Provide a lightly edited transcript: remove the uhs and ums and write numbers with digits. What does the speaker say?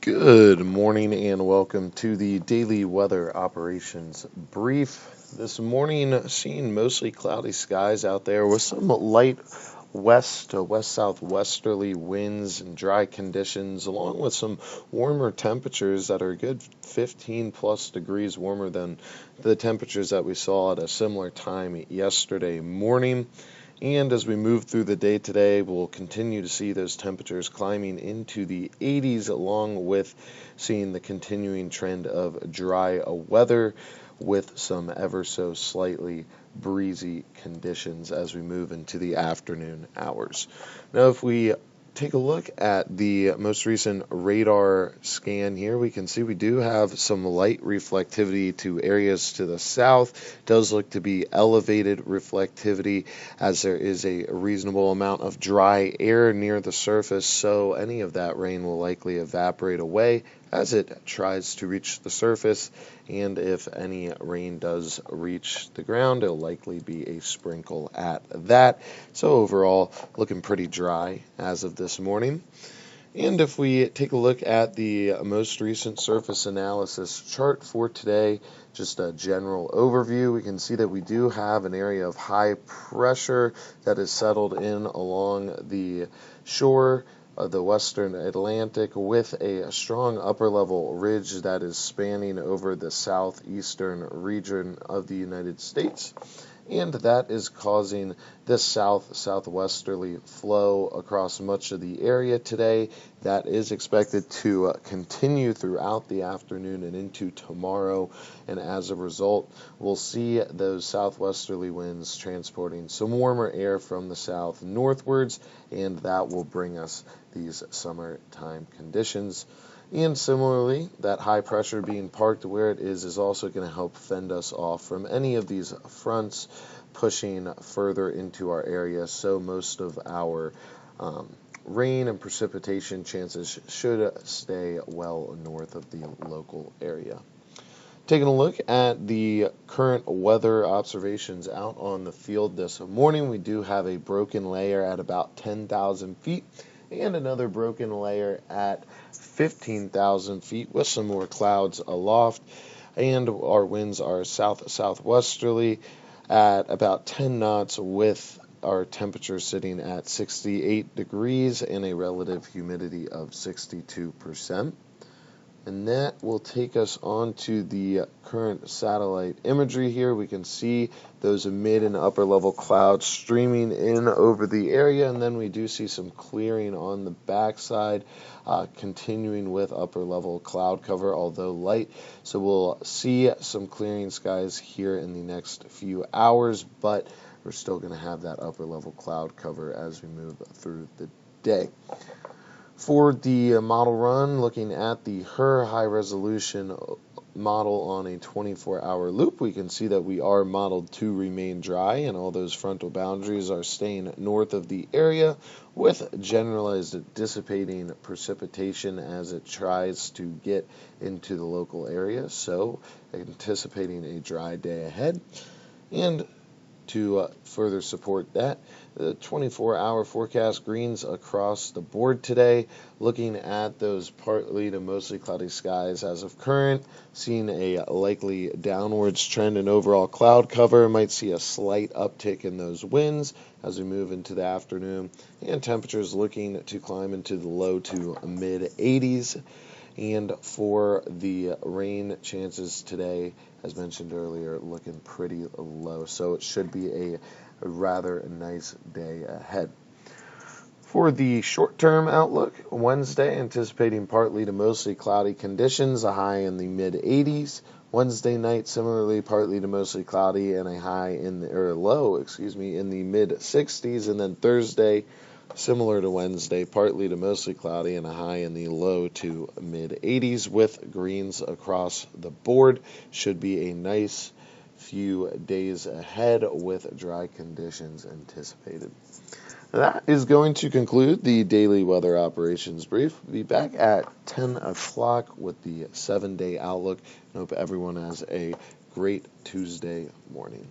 Good morning and welcome to the daily weather operations brief. This morning, seeing mostly cloudy skies out there with some light west to west southwesterly winds and dry conditions, along with some warmer temperatures that are a good 15 plus degrees warmer than the temperatures that we saw at a similar time yesterday morning. And as we move through the day today, we'll continue to see those temperatures climbing into the 80s, along with seeing the continuing trend of dry weather with some ever so slightly breezy conditions as we move into the afternoon hours. Now, if we take a look at the most recent radar scan here, we can see we do have some light reflectivity to areas to the south. It does look to be elevated reflectivity as there is a reasonable amount of dry air near the surface, so any of that rain will likely evaporate away as it tries to reach the surface, and if any rain does reach the ground, it'll likely be a sprinkle at that. So overall, looking pretty dry as of this morning. And if we take a look at the most recent surface analysis chart for today, just a general overview, we can see that we do have an area of high pressure that is settled in along the shore of the western Atlantic with a strong upper level ridge that is spanning over the southeastern region of the United States. And that is causing this southwesterly flow across much of the area today. That is expected to continue throughout the afternoon and into tomorrow, and as a result, we'll see those southwesterly winds transporting some warmer air from the south northwards, and that will bring us these summertime conditions. And similarly, that high pressure being parked where it is also going to help fend us off from any of these fronts pushing further into our area. So most of our rain and precipitation chances should stay well north of the local area. Taking a look at the current weather observations out on the field this morning, we do have a broken layer at about 10,000 feet and another broken layer at 15,000 feet with some more clouds aloft, and our winds are southwesterly at about 10 knots with our temperature sitting at 68 degrees and a relative humidity of 62%. And that will take us on to the current satellite imagery here. We can see those mid and upper level clouds streaming in over the area, and then we do see some clearing on the backside, continuing with upper level cloud cover, although light. So we'll see some clearing skies here in the next few hours, but we're still going to have that upper level cloud cover as we move through the day. For the model run, looking at the HER high-resolution model on a 24-hour loop, we can see that we are modeled to remain dry, and all those frontal boundaries are staying north of the area with generalized dissipating precipitation as it tries to get into the local area. So anticipating a dry day ahead. And to further support that, the 24-hour forecast greens across the board today, looking at those partly to mostly cloudy skies as of current, seeing a likely downwards trend in overall cloud cover, might see a slight uptick in those winds as we move into the afternoon, and temperatures looking to climb into the low to mid 80s. And for the rain chances today, as mentioned earlier, looking pretty low. So it should be a rather nice day ahead. For the short-term outlook, Wednesday, anticipating partly to mostly cloudy conditions, a high in the mid-80s. Wednesday night, similarly, partly to mostly cloudy and a high in the, or low, in the mid-60s. And then Thursday, similar to Wednesday, partly to mostly cloudy and a high in the low to mid-80s with greens across the board. Should be a nice few days ahead with dry conditions anticipated. That is going to conclude the daily weather operations brief. We'll be back at 10 o'clock with the 7-day outlook. I hope everyone has a great Tuesday morning.